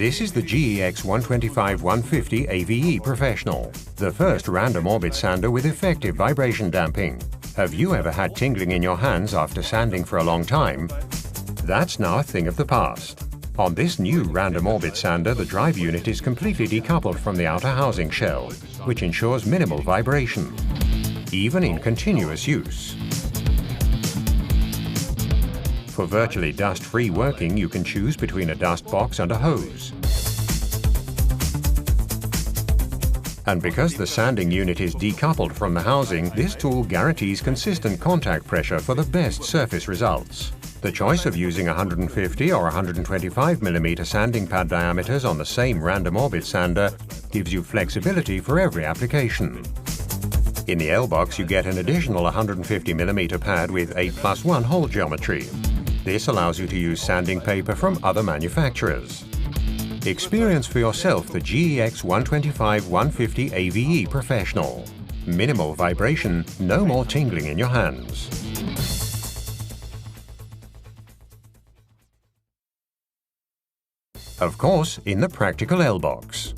This is the GEX 125-150 AVE Professional, the first random orbit sander with effective vibration damping. Have you ever had tingling in your hands after sanding for a long time? That's now a thing of the past. On this new random orbit sander, the drive unit is completely decoupled from the outer housing shell, which ensures minimal vibration, even in continuous use. For virtually dust-free working, you can choose between a dust box and a hose. And because the sanding unit is decoupled from the housing, this tool guarantees consistent contact pressure for the best surface results. The choice of using 150 or 125 mm sanding pad diameters on the same random orbit sander gives you flexibility for every application. In the L box, you get an additional 150 mm pad with 8+1 hole geometry. This allows you to use sanding paper from other manufacturers. Experience for yourself the GEX 125-150 AVE Professional. Minimal vibration, no more tingling in your hands. Of course, in the practical L box.